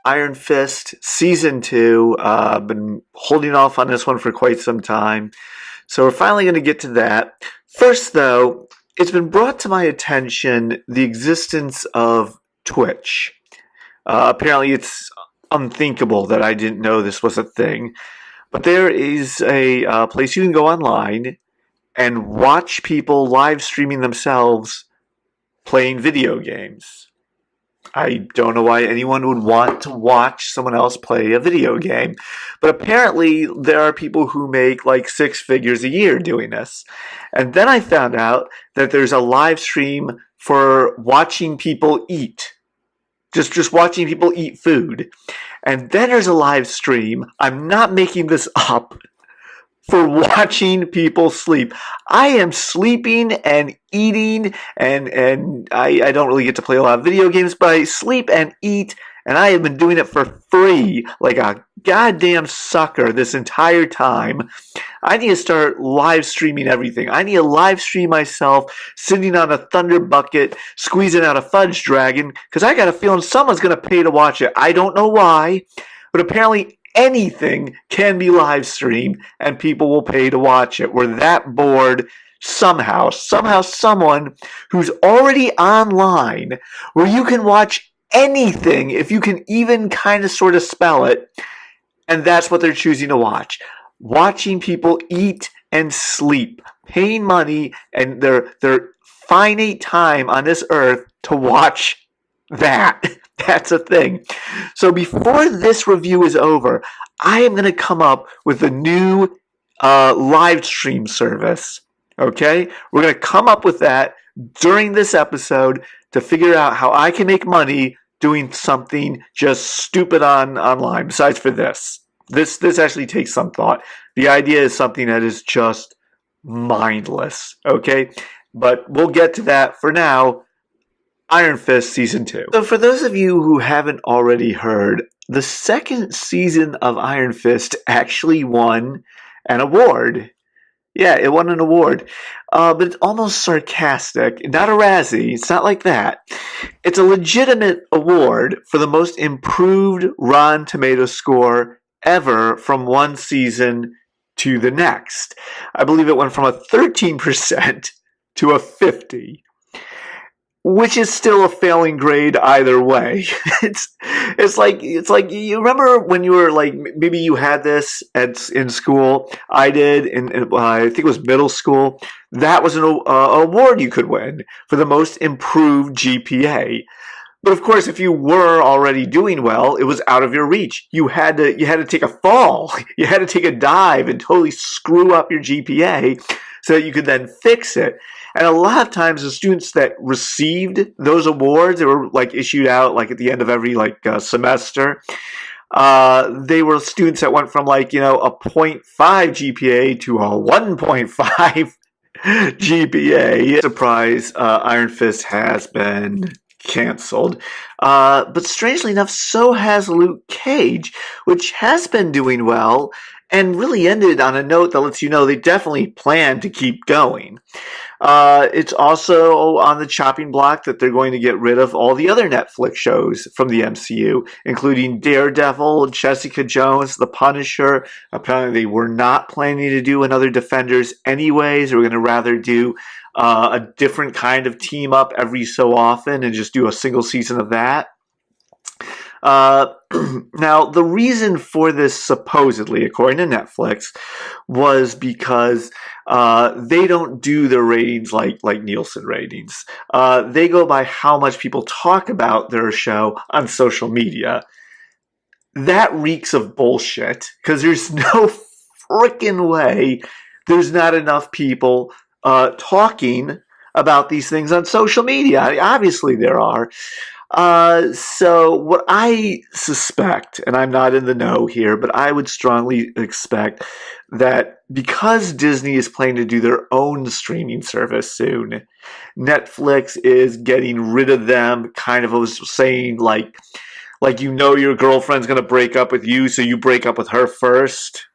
Iron Fist Season 2. I've been holding off on this one for quite some time. So we're finally going to get to that. First, though, it's been brought to my attention the existence of Twitch. Apparently, it's unthinkable that I didn't know this was a thing. But there is a place you can go online and watch people live streaming themselves playing video games. I don't know why anyone would want to watch someone else play a video game. But apparently there are people who make like 6 figures a year doing this. And then I found out that there's a live stream for watching people eat. Just watching people eat food. And then there's a live stream, I'm not making this up, for watching people sleep. I am sleeping and eating, and I don't really get to play a lot of video games, but I sleep and eat, and I have been doing it for free, like a goddamn sucker this entire time. I need to start live streaming everything. I need to live stream myself sitting on a thunder bucket, squeezing out a fudge dragon, because I got a feeling someone's going to pay to watch it. I don't know why, but apparently anything can be live streamed and people will pay to watch it. We're that bored somehow someone who's already online where you can watch anything if you can even kind of sort of spell it, and that's what they're choosing to watch. Watching people eat and sleep, paying money and their finite time on this earth to watch that. That's a thing. So before this review is over, I am going to come up with a new live stream service. Okay? We're going to come up with that during this episode to figure out how I can make money doing something just stupid online. Besides for this. This actually takes some thought. The idea is something that is just mindless. Okay? But we'll get to that. For now, Iron Fist Season 2. So for those of you who haven't already heard, the second season of Iron Fist actually won an award. Yeah, it won an award. But it's almost sarcastic. Not a Razzie. It's not like that. It's a legitimate award for the most improved Rotten Tomatoes score ever from one season to the next. I believe it went from a 13% to a 50%. Which is still a failing grade either way. It's like you remember when you were like, maybe you had this in school. I did I think it was middle school. That was an award you could win for the most improved GPA. But of course, if you were already doing well, it was out of your reach. You had to take a fall. You had to take a dive and totally screw up your GPA so that you could then fix it. And a lot of times the students that received those awards, they were like issued out like at the end of every semester. They were students that went from a 0.5 GPA to a 1.5 GPA. Surprise, Iron Fist has been canceled. But strangely enough, so has Luke Cage, which has been doing well and really ended on a note that lets you know they definitely plan to keep going. It's also on the chopping block that they're going to get rid of all the other Netflix shows from the MCU, including Daredevil, Jessica Jones, The Punisher. Apparently they were not planning to do another Defenders anyways. They were going to rather do a different kind of team up every so often and just do a single season of that. Now, the reason for this, supposedly, according to Netflix, was because they don't do their ratings like Nielsen ratings. They go by how much people talk about their show on social media. That reeks of bullshit, because there's no freaking way there's not enough people talking about these things on social media. I mean, obviously there are. So what I suspect, and I'm not in the know here, but I would strongly expect that because Disney is planning to do their own streaming service soon, Netflix is getting rid of them, kind of was saying like your girlfriend's going to break up with you, so you break up with her first.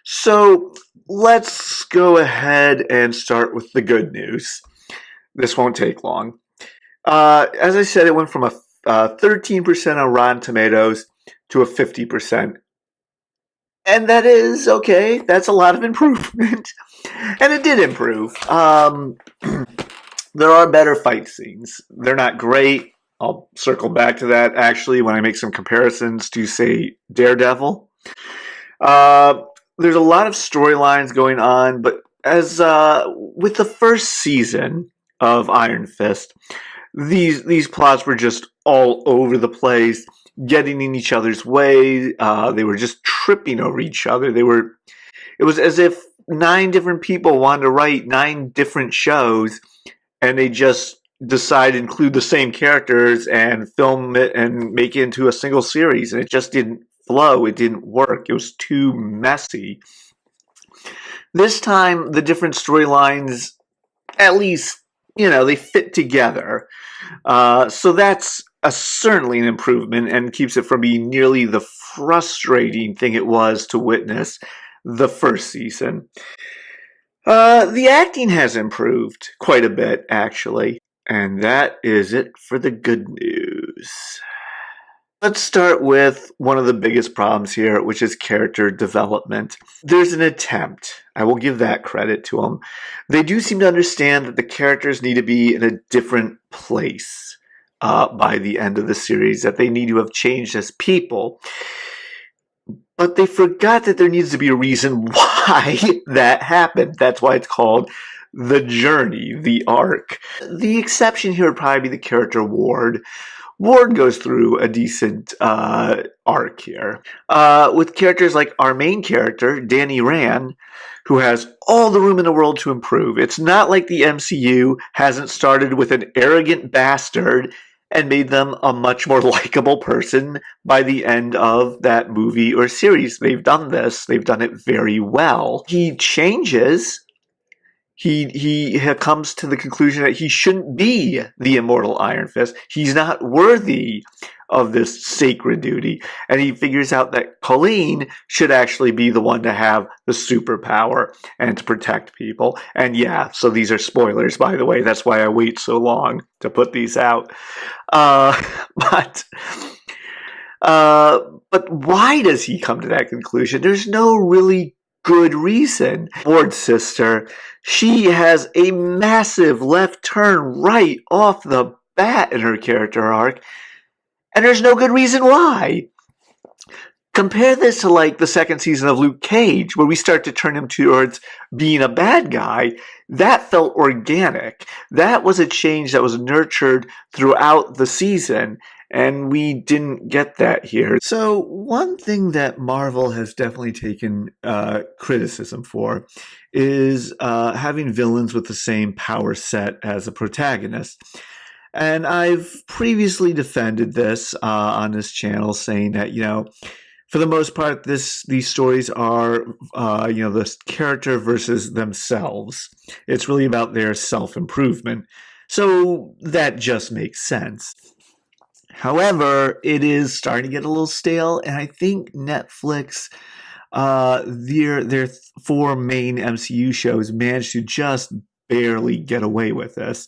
So let's go ahead and start with the good news. This won't take long. As I said, it went from a 13% on Rotten Tomatoes to a 50%. And that is okay. That's a lot of improvement. And it did improve. There are better fight scenes. They're not great. I'll circle back to that, actually, when I make some comparisons to, say, Daredevil. There's a lot of storylines going on, but as with the first season of Iron Fist, these plots were just all over the place, getting in each other's way. They were just tripping over each other. It was as if 9 different people wanted to write 9 different shows, and they just decide to include the same characters and film it and make it into a single series. And it just didn't flow. It didn't work. It was too messy. This time, the different storylines, at least, they fit together. So that's certainly an improvement and keeps it from being nearly the frustrating thing it was to witness the first season. The acting has improved quite a bit, actually. And that is it for the good news. Let's start with one of the biggest problems here, which is character development. There's an attempt. I will give that credit to them. They do seem to understand that the characters need to be in a different place by the end of the series, that they need to have changed as people. But they forgot that there needs to be a reason why that happened. That's why it's called the journey, the arc. The exception here would probably be the character Ward. Ward goes through a decent arc here. With characters like our main character, Danny Rand, who has all the room in the world to improve. It's not like the MCU hasn't started with an arrogant bastard and made them a much more likable person by the end of that movie or series. They've done this. They've done it very well. He changes. He comes to the conclusion that he shouldn't be the immortal Iron Fist. He's not worthy of this sacred duty. And he figures out that Colleen should actually be the one to have the superpower and to protect people. And yeah, so these are spoilers, by the way. That's why I wait so long to put these out. But why does he come to that conclusion? There's no really good reason. Ward's sister, she has a massive left turn right off the bat in her character arc, and there's no good reason why. Compare this to like the second season of Luke Cage, where we start to turn him towards being a bad guy. That felt organic. That was a change that was nurtured throughout the season, and we didn't get that here. So one thing that Marvel has definitely taken criticism for is having villains with the same power set as a protagonist. And I've previously defended this on this channel, saying that, for the most part, these stories are, the character versus themselves. It's really about their self-improvement. So that just makes sense. However, it is starting to get a little stale, and I think Netflix, their 4 main MCU shows managed to just barely get away with this,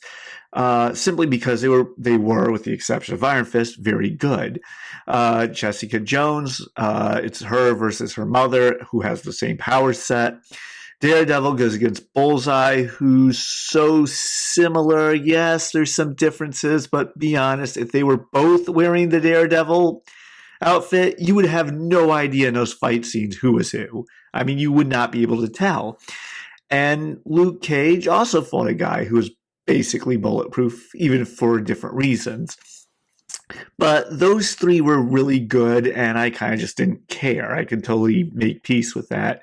simply because they were, with the exception of Iron Fist, very good. Jessica Jones, it's her versus her mother, who has the same power set. Daredevil goes against Bullseye, who's so similar. Yes, there's some differences, but be honest, if they were both wearing the Daredevil outfit, you would have no idea in those fight scenes who was who. I mean, you would not be able to tell. And Luke Cage also fought a guy who was basically bulletproof, even for different reasons. But those 3 were really good, and I kind of just didn't care. I could totally make peace with that.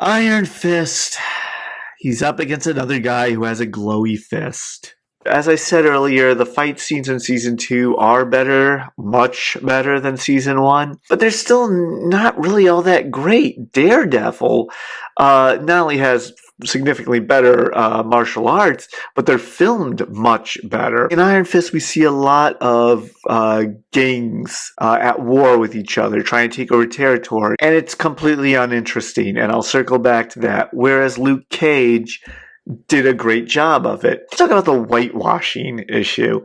Iron Fist, he's up against another guy who has a glowy fist. As I said earlier, the fight scenes in Season 2 are better, much better than Season 1, but they're still not really all that great. Daredevil not only has significantly better martial arts, but they're filmed much better. In Iron Fist, we see a lot of gangs at war with each other, trying to take over territory, and it's completely uninteresting, and I'll circle back to that. Whereas Luke Cage did a great job of it. Let's talk about the whitewashing issue.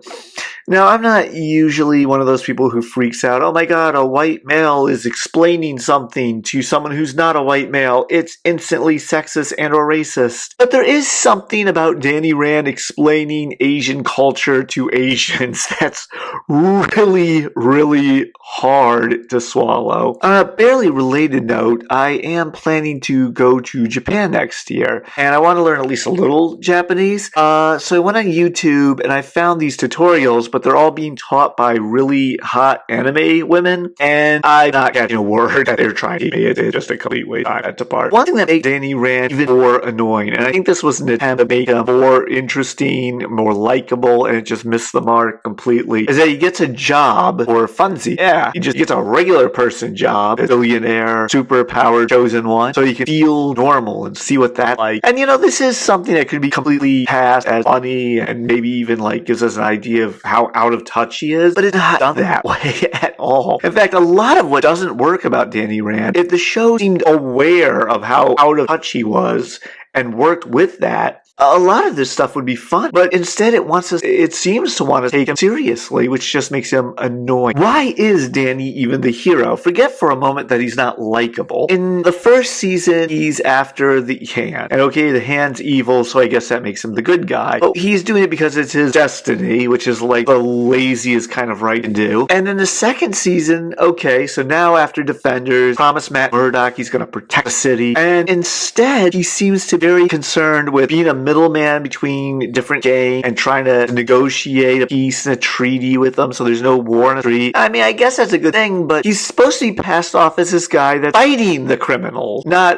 Now, I'm not usually one of those people who freaks out, oh my god, a white male is explaining something to someone who's not a white male. It's instantly sexist and or racist. But there is something about Danny Rand explaining Asian culture to Asians that's really, really hard to swallow. On a barely related note, I am planning to go to Japan next year, and I want to learn at least a little Japanese. So I went on YouTube and I found these tutorials, but they're all being taught by really hot anime women, and I'm not getting a word that they're trying to me. It's just a complete waste of time to part. One thing that makes Danny Rand even more annoying, and I think this was an attempt to make him more interesting, more likable, and it just missed the mark completely, is that he gets a job for funsies. Yeah, he just gets a regular person job, a billionaire, superpowered chosen one, so he can feel normal and see what that's like. And this is something that could be completely passed as funny and maybe even gives us an idea of how out of touch he is, but it's not done that way at all. In fact, a lot of what doesn't work about Danny Rand, if the show seemed aware of how out of touch he was and worked with that, a lot of this stuff would be fun, but instead it seems to want to take him seriously, which just makes him annoying. Why is Danny even the hero? Forget for a moment that he's not likable. In the first season, he's after the hand. And okay, the hand's evil, so I guess that makes him the good guy. But he's doing it because it's his destiny, which is the laziest kind of right to do. And in the second season, okay, so now after Defenders, promised Matt Murdock he's going to protect the city. And instead, he seems to be very concerned with being a middleman between different gangs and trying to negotiate a peace and a treaty with them so there's no war in the street. I mean, I guess that's a good thing, but he's supposed to be passed off as this guy that's fighting the criminals. Not,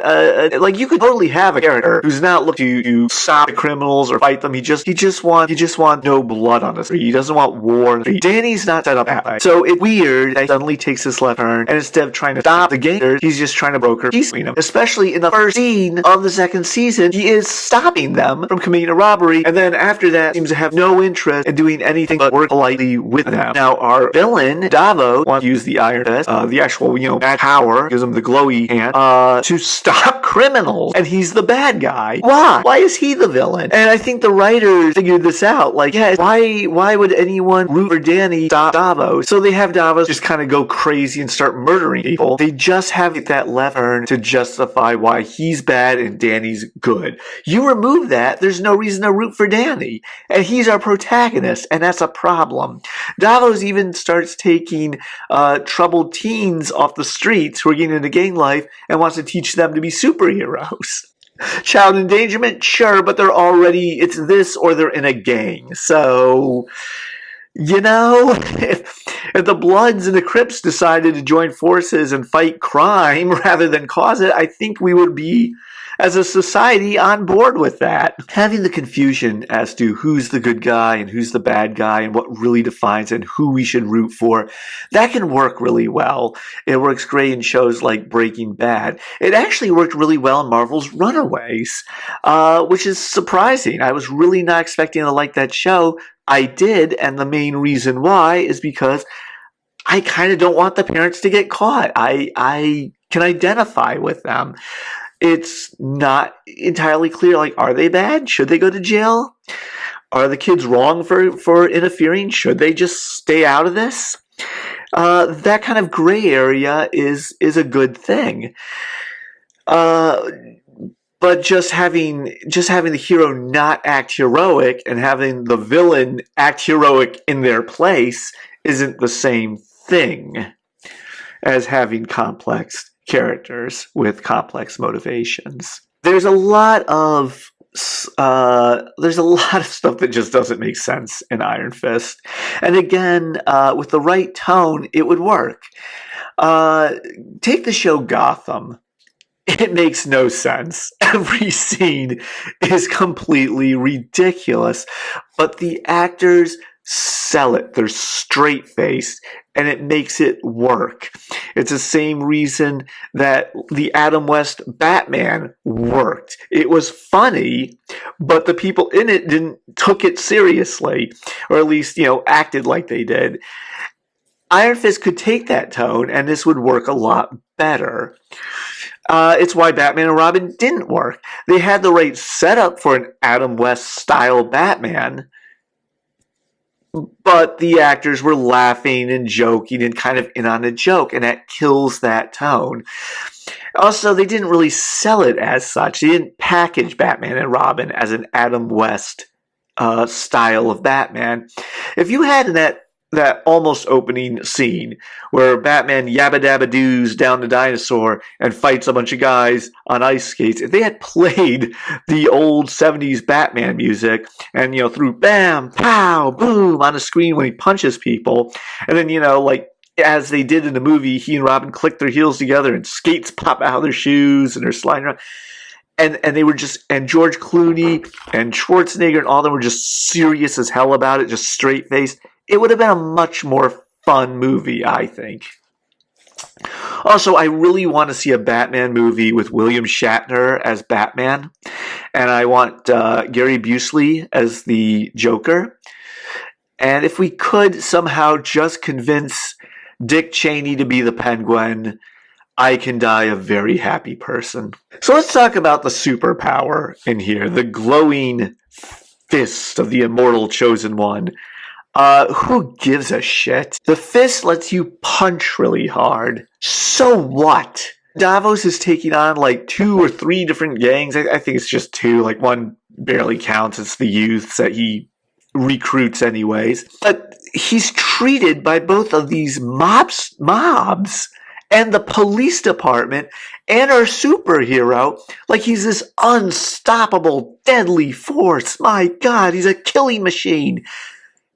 you could totally have a character who's not looking to stop the criminals or fight them. He just wants no blood on the street. He doesn't want war in the street. Danny's not set up that way. So it's weird that he suddenly takes this left turn, and instead of trying to stop the gangsters, he's just trying to broker peace between them. Especially in the first scene of the second season, he is stopping them from committing a robbery, and then after that seems to have no interest in doing anything but work politely with them. Now, our villain, Davos, wants to use the Iron Fist, the actual, bad power, gives him the glowy hand, to stop criminals, and he's the bad guy. Why? Why is he the villain? And I think the writers figured this out, why would anyone root for Danny stop Davos? So they have Davos just kind of go crazy and start murdering people. They just have that left turn to justify why he's bad and Danny's good. You remove that, there's no reason to root for Danny. And he's our protagonist, and that's a problem. Davos even starts taking troubled teens off the streets who are getting into gang life and wants to teach them to be superheroes. Child endangerment? Sure, but it's this or they're in a gang. So, if the Bloods and the Crips decided to join forces and fight crime rather than cause it, I think we would be, as a society, on board with that. Having the confusion as to who's the good guy and who's the bad guy and what really defines it and who we should root for, that can work really well. It works great in shows like Breaking Bad. It actually worked really well in Marvel's Runaways, which is surprising. I was really not expecting to like that show. I did, and the main reason why is because I kind of don't want the parents to get caught. I can identify with them. It's not entirely clear, are they bad? Should they go to jail? Are the kids wrong for interfering? Should they just stay out of this? That kind of gray area is a good thing. But just having the hero not act heroic and having the villain act heroic in their place isn't the same thing as having complex characters with complex motivations. There's a lot of stuff that just doesn't make sense in Iron Fist, and again, with the right tone, it would work. Take the show Gotham. It makes no sense. Every scene is completely ridiculous, but the actors sell it. They're straight-faced, and it makes it work. It's the same reason that the Adam West Batman worked. It was funny, but the people in it took it seriously, or at least, acted like they did. Iron Fist could take that tone, and this would work a lot better. It's why Batman and Robin didn't work. They had the right setup for an Adam West style Batman, but the actors were laughing and joking and kind of in on a joke, and that kills that tone. Also, they didn't really sell it as such. They didn't package Batman and Robin as an Adam West style of Batman. If you had that almost opening scene where Batman yabba dabba doos down the dinosaur and fights a bunch of guys on ice skates, if they had played the old 70s Batman music and, threw bam, pow, boom on the screen when he punches people, and then, like, as they did in the movie, he and Robin click their heels together and skates pop out of their shoes and they're sliding around. And they were and George Clooney and Schwarzenegger and all of them were just serious as hell about it, just straight faced. It would have been a much more fun movie, I think. Also, I really want to see a Batman movie with William Shatner as Batman. And I want Gary Busey as the Joker. And if we could somehow just convince Dick Cheney to be the Penguin, I can die a very happy person. So let's talk about the superpower in here, the glowing fist of the immortal chosen one. Who gives a shit? The fist lets you punch really hard. So what? Davos is taking on like 2 or 3 different gangs. I think it's just 2. Like one barely counts. It's the youths that he recruits anyways. But he's treated by both of these mobs and the police department and our superhero like he's this unstoppable, deadly force. My God, he's a killing machine.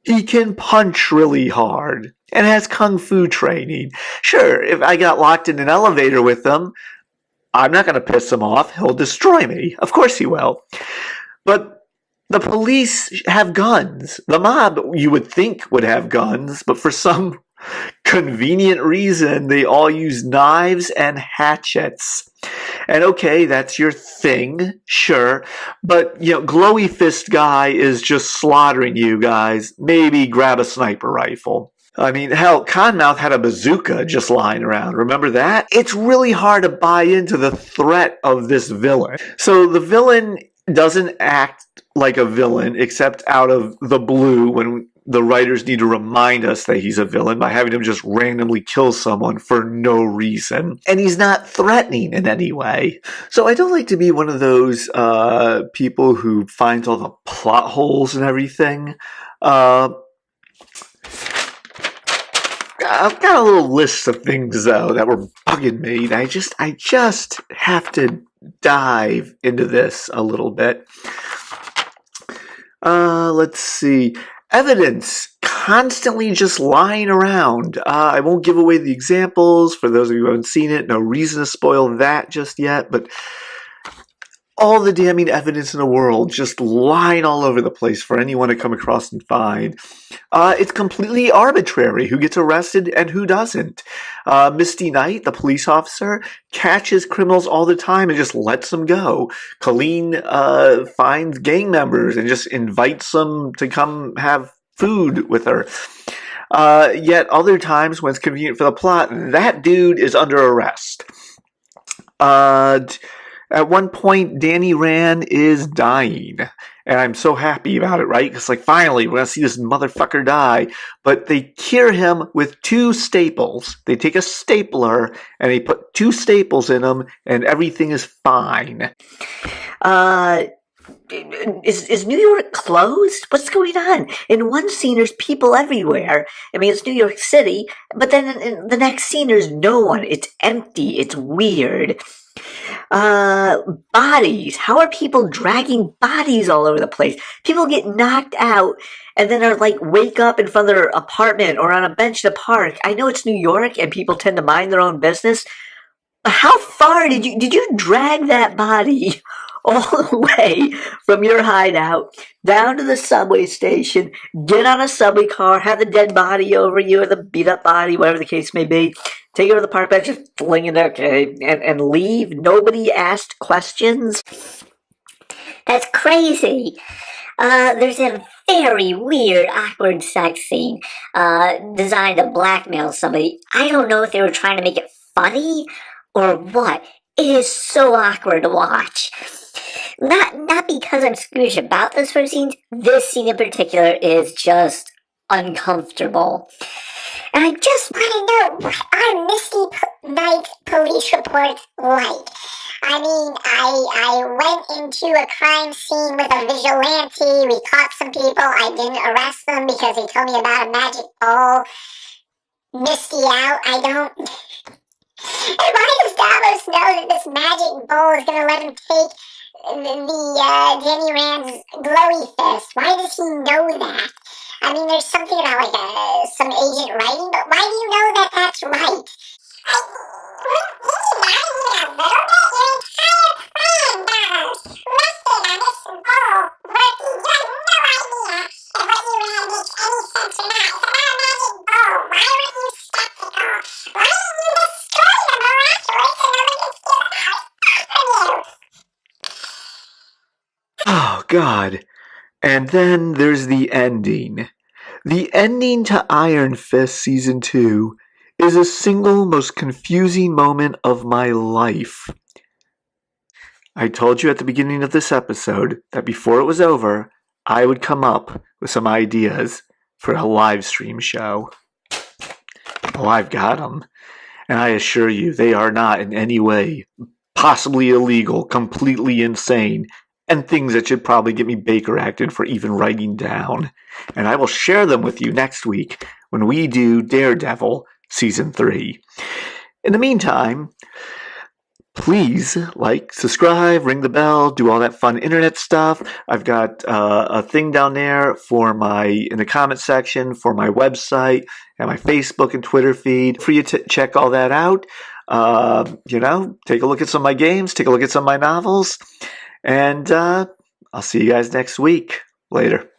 He can punch really hard and has kung fu training. Sure, if I got locked in an elevator with him, I'm not going to piss him off. He'll destroy me. Of course he will. But the police have guns. The mob, you would think, would have guns, but for some convenient reason, they all use knives and hatchets. And okay, that's your thing, sure. But, glowy fist guy is just slaughtering you guys. Maybe grab a sniper rifle. I mean, hell, Conmouth had a bazooka just lying around. Remember that? It's really hard to buy into the threat of this villain. So the villain doesn't act like a villain except out of the blue when the writers need to remind us that he's a villain by having him just randomly kill someone for no reason. And he's not threatening in any way. So I don't like to be one of those people who finds all the plot holes and everything. I've got a little list of things, though, that were bugging me. I just have to dive into this a little bit. Let's see. Evidence constantly just lying around. I won't give away the examples for those of you who haven't seen it. No reason to spoil that just yet, but all the damning evidence in the world just lying all over the place for anyone to come across and find. It's completely arbitrary who gets arrested and who doesn't. Misty Knight, the police officer, catches criminals all the time and just lets them go. Colleen finds gang members and just invites them to come have food with her. Yet other times when it's convenient for the plot, that dude is under arrest. At one point, Danny Rand is dying. And I'm so happy about it, right? Because, finally, we're going to see this motherfucker die. But they cure him with 2 staples. They take a stapler, and they put 2 staples in him, and everything is fine. Is New York closed? What's going on? In one scene, there's people everywhere. I mean, it's New York City. But then in the next scene, there's no one. It's empty. It's weird. Bodies. How are people dragging bodies all over the place? People get knocked out and then are wake up in front of their apartment or on a bench in the park. I know it's New York and people tend to mind their own business. But how far did you drag that body all the way from your hideout down to the subway station, get on a subway car, have the dead body over you or the beat up body, whatever the case may be, take it to the park bench, just fling it okay, and leave? Nobody asked questions? That's crazy. There's a very weird, awkward sex scene designed to blackmail somebody. I don't know if they were trying to make it funny or what. It is so awkward to watch. Not because I'm squeamish about this sort of scenes. This scene in particular is just uncomfortable. And I just want to know, what are Misty Knight's police reports like? I mean, I went into a crime scene with a vigilante. We caught some people. I didn't arrest them because they told me about a magic ball. Misty out. I don't. And why does Davos know that this magic bowl is going to let him take the Jenny Rand's glowy fist? Why does he know that? I mean, there's something about like some agent writing, but why do you know that that's right? Oh, God. And then there's the ending. The ending to Iron Fist Season 2 is the single most confusing moment of my life. I told you at the beginning of this episode that before it was over, I would come up with some ideas for a live stream show. Oh, I've got them. And I assure you, they are not in any way possibly illegal, completely insane, and things that should probably get me Baker acted for even writing down. And I will share them with you next week when we do Daredevil Season 3. In the meantime, please like, subscribe, ring the bell, do all that fun internet stuff. I've got a thing down there in the comment section for my website and my Facebook and Twitter feed for you to check all that out. Take a look at some of my games, take a look at some of my novels. And I'll see you guys next week. Later.